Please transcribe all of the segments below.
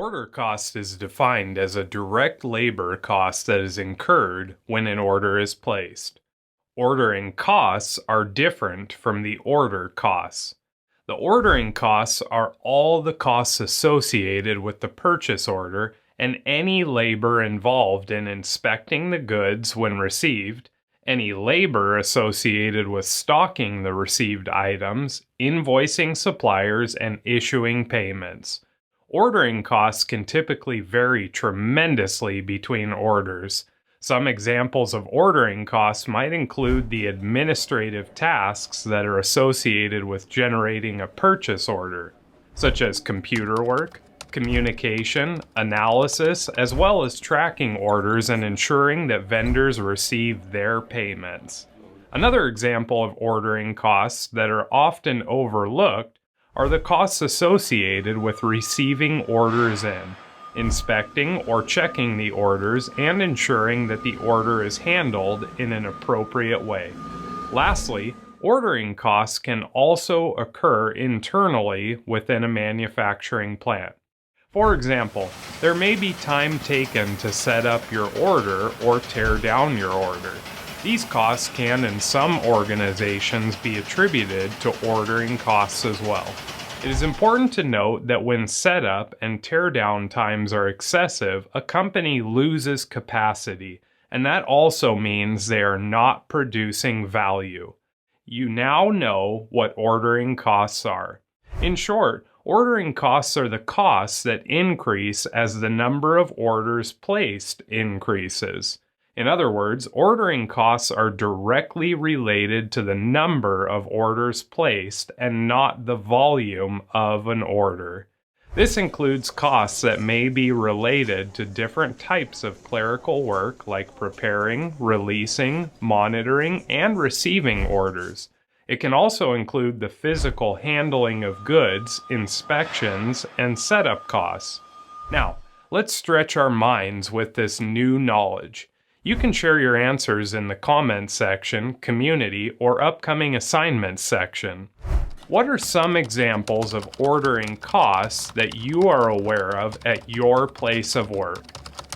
Order cost is defined as a direct labor cost that is incurred when an order is placed. Ordering costs are different from the order costs. The ordering costs are all the costs associated with the purchase order and any labor involved in inspecting the goods when received, any labor associated with stocking the received items, invoicing suppliers, and issuing payments. Ordering costs can typically vary tremendously between orders. Some examples of ordering costs might include the administrative tasks that are associated with generating a purchase order, such as computer work, communication, analysis, as well as tracking orders and ensuring that vendors receive their payments. Another example of ordering costs that are often overlooked are the costs associated with receiving orders in, inspecting or checking the orders, and ensuring that the order is handled in an appropriate way. Lastly, ordering costs can also occur internally within a manufacturing plant. For example, there may be time taken to set up your order or tear down your order. These costs can, in some organizations, be attributed to ordering costs as well. It is important to note that when setup and teardown times are excessive, a company loses capacity, and that also means they are not producing value. You now know what ordering costs are. In short, ordering costs are the costs that increase as the number of orders placed increases. In other words, ordering costs are directly related to the number of orders placed and not the volume of an order. This includes costs that may be related to different types of clerical work like preparing, releasing, monitoring, and receiving orders. It can also include the physical handling of goods, inspections, and setup costs. Now, let's stretch our minds with this new knowledge. You can share your answers in the comments section, community, or upcoming assignments section. What are some examples of ordering costs that you are aware of at your place of work?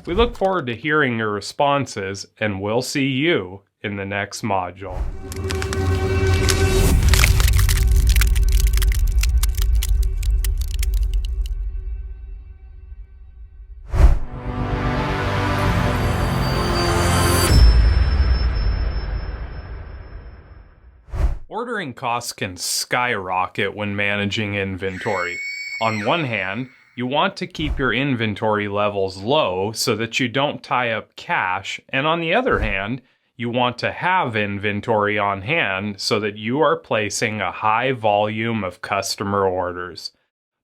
We look forward to hearing your responses, and we'll see you in the next module. Ordering costs can skyrocket when managing inventory. On one hand, you want to keep your inventory levels low so that you don't tie up cash, and on the other hand, you want to have inventory on hand so that you are placing a high volume of customer orders.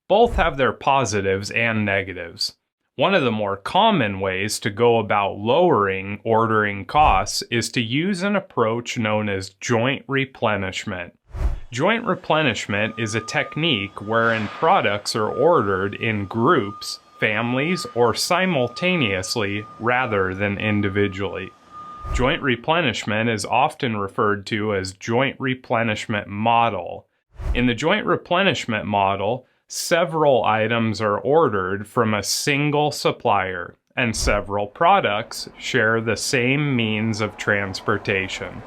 Both have their positives and negatives. One of the more common ways to go about lowering ordering costs is to use an approach known as joint replenishment. Joint replenishment is a technique wherein products are ordered in groups, families, or simultaneously rather than individually. Joint replenishment is often referred to as joint replenishment model. In the joint replenishment model, several items are ordered from a single supplier, and several products share the same means of transportation.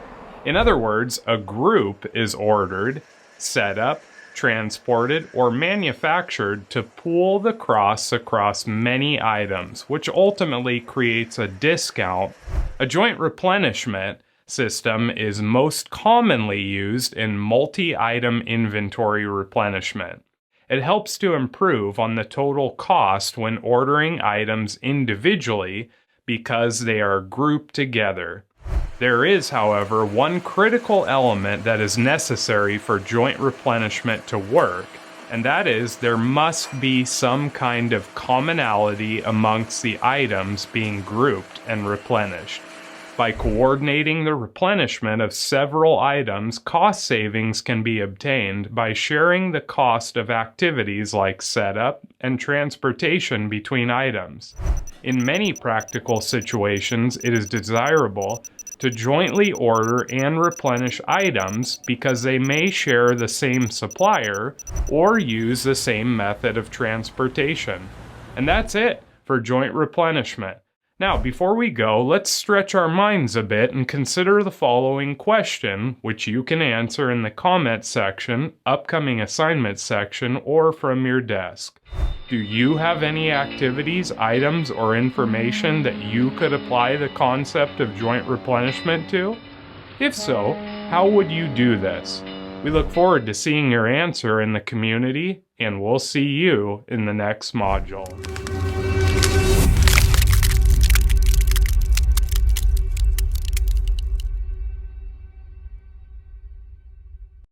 In other words, a group is ordered, set up, transported, or manufactured to pool the costs across many items, which ultimately creates a discount. A joint replenishment system is most commonly used in multi-item inventory replenishment. It helps to improve on the total cost when ordering items individually because they are grouped together. There is, however, one critical element that is necessary for joint replenishment to work, and that is there must be some kind of commonality amongst the items being grouped and replenished. By coordinating the replenishment of several items, cost savings can be obtained by sharing the cost of activities like setup and transportation between items. In many practical situations, it is desirable to jointly order and replenish items because they may share the same supplier or use the same method of transportation. And that's it for joint replenishment. Now, before we go, let's stretch our minds a bit and consider the following question, which you can answer in the comment section, upcoming assignment section, or from your desk. Do you have any activities, items, or information that you could apply the concept of joint replenishment to? If so, how would you do this? We look forward to seeing your answer in the community, and we'll see you in the next module.